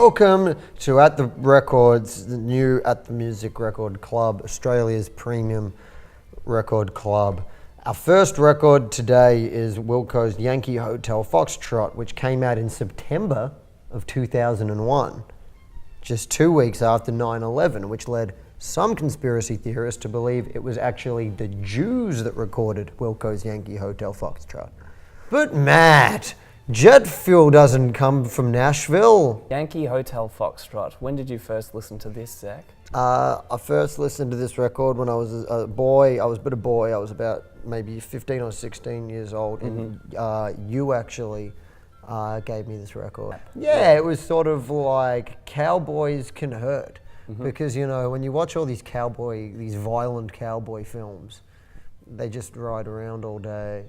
welcome to At the Records, the new At the Music Record Club, Australia's premium record club. Our first record today is Wilco's Yankee Hotel Foxtrot, which came out in September of 2001, just 2 weeks after 9/11, which led some conspiracy theorists to believe it was actually the Jews that recorded Wilco's Yankee Hotel Foxtrot. But Matt, jet fuel doesn't come from Nashville. Yankee Hotel Foxtrot. When did you first listen to this, Zach? I first listened to this record when I was a boy. I was a bit of a boy. I was about maybe 15 or 16 years old. And you actually gave me this record. Yeah, it was sort of like Cowboys Can Hurt. Because, you know, when you watch all these violent cowboy films, they just ride around all day.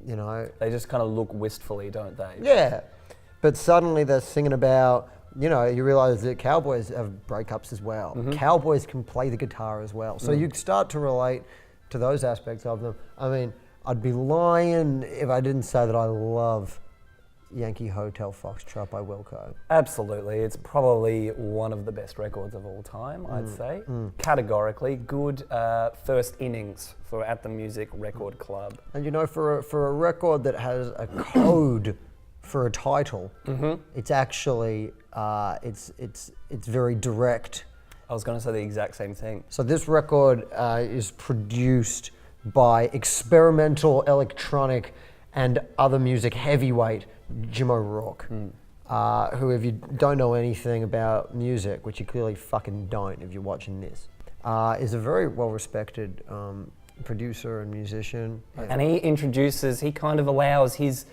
You know, they just kind of look wistfully, don't they? Yeah, but suddenly they're singing about, you know, you realize that cowboys have breakups as well. Cowboys can play the guitar as well. So you start to relate to those aspects of them. I mean, I'd be lying if I didn't say that I love Yankee Hotel Foxtrot by Wilco. Absolutely. It's probably one of the best records of all time, I'd say. Categorically, good first innings for At the Music Record Club. And you know, for a record that has a code for a title, it's actually, it's very direct. I was going to say the exact same thing. So this record is produced by experimental electronic and other music heavyweight Jim O'Rourke, who, if you don't know anything about music, which you clearly fucking don't if you're watching this, is a very well-respected producer and musician. And he kind of allows his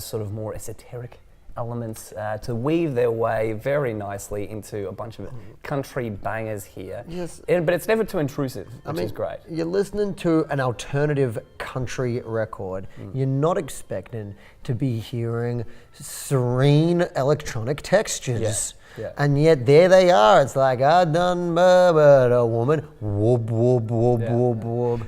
sort of more esoteric elements to weave their way very nicely into a bunch of country bangers here. Yes. But it's never too intrusive, which is great. You're listening to an alternative country record. You're not expecting to be hearing serene electronic textures. Yeah. And yet there they are. It's like, I done murdered a woman. Whoop, whoop, whoop, whoop, whoop.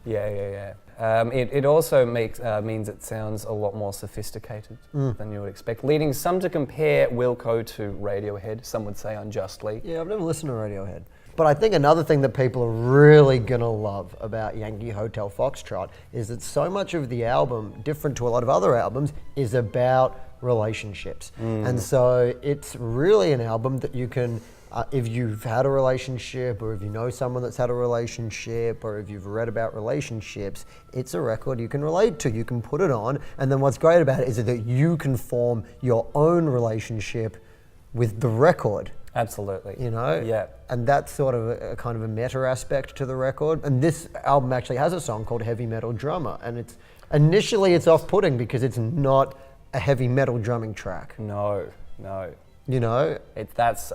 Yeah. It also means it sounds a lot more sophisticated than you would expect, leading some to compare Wilco to Radiohead, some would say unjustly. Yeah, I've never listened to Radiohead. But I think another thing that people are really gonna love about Yankee Hotel Foxtrot is that so much of the album, different to a lot of other albums, is about relationships. And so it's really an album that you can, if you've had a relationship, or if you know someone that's had a relationship, or if you've read about relationships, it's a record you can relate to. You can put it on, and then what's great about it is that you can form your own relationship with the record. Absolutely. You know? Yeah. And that's sort of a kind of a meta aspect to the record. And this album actually has a song called Heavy Metal Drummer, and initially it's off-putting because it's not a heavy metal drumming track. No. You know? That's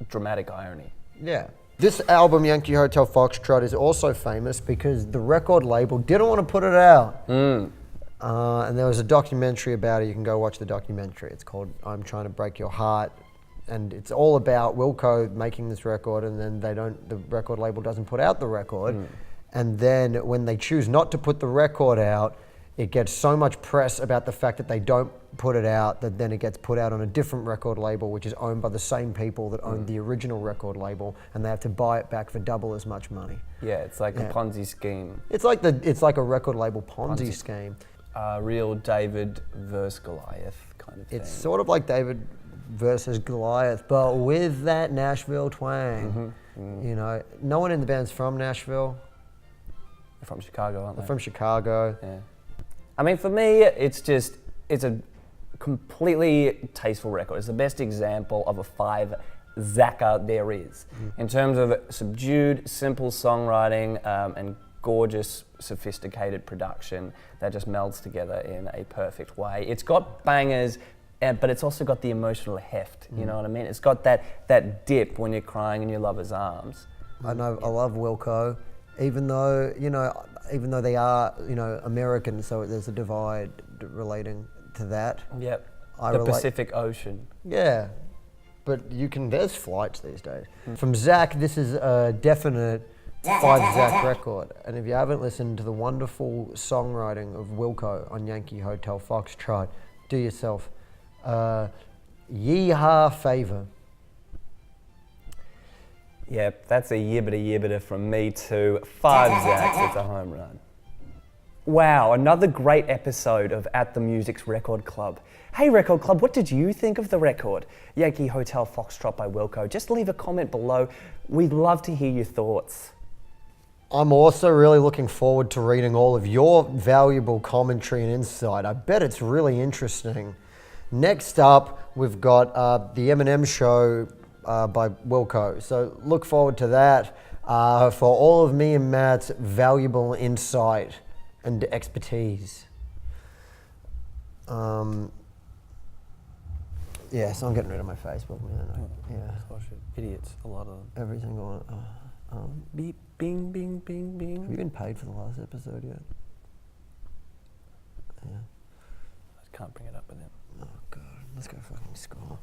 dramatic irony. Yeah. This album, Yankee Hotel Foxtrot, is also famous because the record label didn't want to put it out. And there was a documentary about it. You can go watch the documentary. It's called I'm Trying to Break Your Heart. And it's all about Wilco making this record, and then the record label doesn't put out the record. And then when they choose not to put the record out, it gets so much press about the fact that they don't put it out that then it gets put out on a different record label, which is owned by the same people that owned the original record label, and they have to buy it back for double as much money. Yeah, it's like a Ponzi scheme. It's like a record label Ponzi scheme. Real David versus Goliath kind of thing. It's sort of like David versus Goliath, but with that Nashville twang. You know, no one in the band's from Nashville. They're from Chicago, aren't they? They're from Chicago. Yeah. I mean, for me, it's a completely tasteful record. It's the best example of a five-zacca there is. In terms of subdued, simple songwriting and gorgeous, sophisticated production that just melds together in a perfect way. It's got bangers, but it's also got the emotional heft, you know what I mean? It's got that dip when you're crying in your lover's arms. I know, I love Wilco, even though they are, you know, American, so there's a divide relating to that. Yep, the Pacific Ocean. Yeah, but there's flights these days. From Zach, this is a definite 5 Zach record. And if you haven't listened to the wonderful songwriting of Wilco on Yankee Hotel Foxtrot, do yourself yeehaw favor. Yep, that's a yibbida from me too. 5 Zacks, it's a home run. Wow, another great episode of At the Music's Record Club. Hey Record Club, what did you think of the record? Yankee Hotel Foxtrot by Wilco. Just leave a comment below. We'd love to hear your thoughts. I'm also really looking forward to reading all of your valuable commentary and insight. I bet it's really interesting. Next up, we've got the Eminem show by Wilco. So look forward to that for all of me and Matt's valuable insight and expertise. Yeah, so I'm getting rid of my Facebook, man. Idiots, a lot of them. Everything going. Beep, bing, bing, bing, bing. Have you been paid for the last episode yet? Yeah. I just can't bring it up with him. Oh god, let's go fucking score.